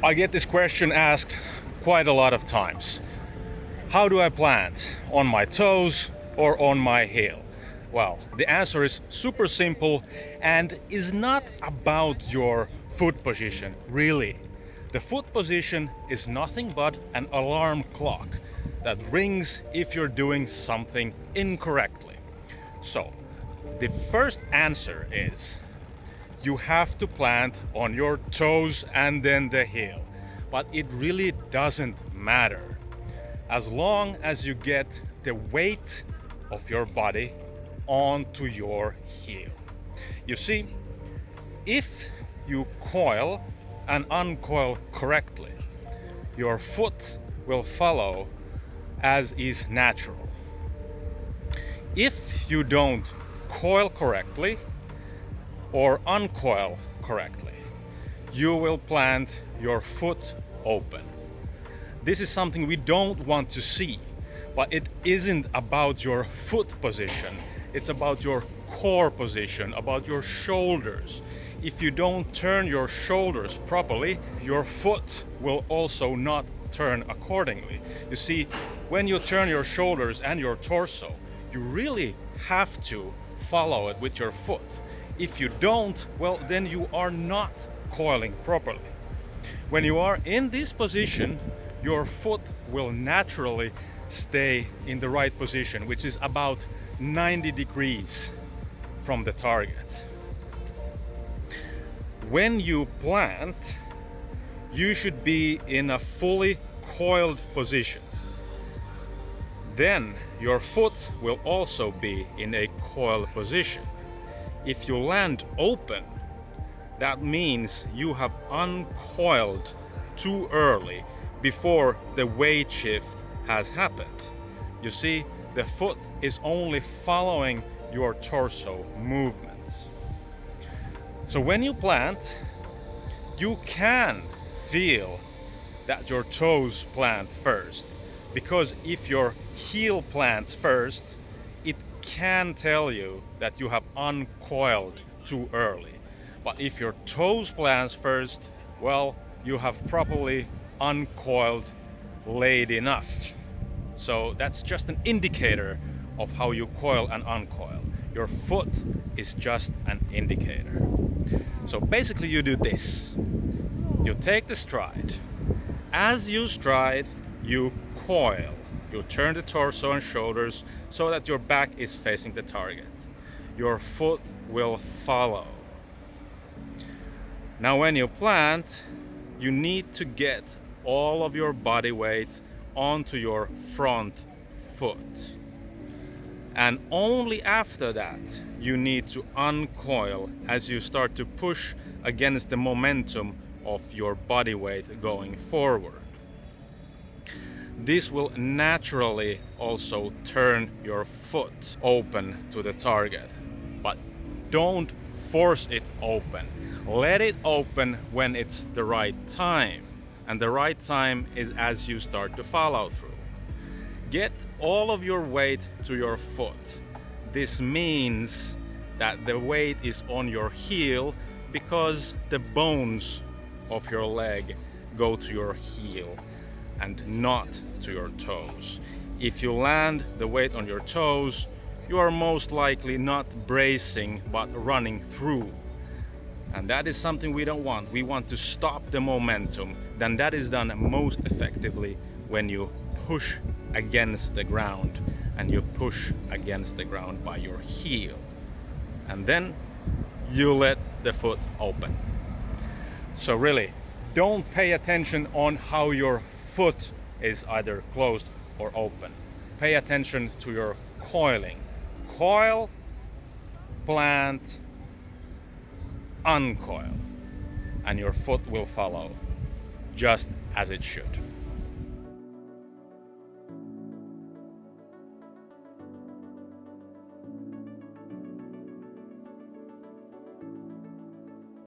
I get this question asked quite a lot of times. How do I plant? On my toes or on my heel? Well, the answer is super simple and is not about your foot position, really. The foot position is nothing but an alarm clock that rings if you're doing something incorrectly. So, the first answer is you have to plant on your toes and then the heel. But it really doesn't matter. As long as you get the weight of your body onto your heel. You see, if you coil and uncoil correctly, your foot will follow as is natural. If you don't coil correctly or uncoil correctly, you will plant your foot open. This is something we don't want to see, but it isn't about your foot position. It's about your core position, about your shoulders. If you don't turn your shoulders properly, your foot will also not turn accordingly. You see, when you turn your shoulders and your torso, you really have to follow it with your foot. If you don't, well, then you are not coiling properly. When you are in this position, your foot will naturally stay in the right position, which is about 90 degrees from the target. When you plant, you should be in a fully coiled position. Then your foot will also be in a coiled position. If you land open, that means you have uncoiled too early before the weight shift has happened. You see, the foot is only following your torso movements. So when you plant, you can feel that your toes plant first, because if your heel plants first, it can tell you that you have uncoiled too early. But if your toes plants first, well, you have properly uncoiled late enough. So that's just an indicator of how you coil and uncoil. Your foot is just an indicator. So basically you do this. You take the stride. As you stride, you coil. You turn the torso and shoulders so that your back is facing the target. Your foot will follow. Now when you plant, you need to get all of your body weight onto your front foot. And only after that, you need to uncoil as you start to push against the momentum of your body weight going forward. This will naturally also turn your foot open to the target, but don't force it open. Let it open when it's the right time, and the right time is as you start to follow through. Get all of your weight to your foot. This means that the weight is on your heel because the bones of your leg go to your heel and not to your toes. If you land the weight on your toes, you are most likely not bracing but running through. And that is something we don't want. We want to stop the momentum. Then that is done most effectively when you push against the ground, and you push against the ground by your heel. And then you let the foot open. So really, don't pay attention on how your foot is either closed or open. Pay attention to your coiling. Coil, plant, uncoil, and your foot will follow just as it should.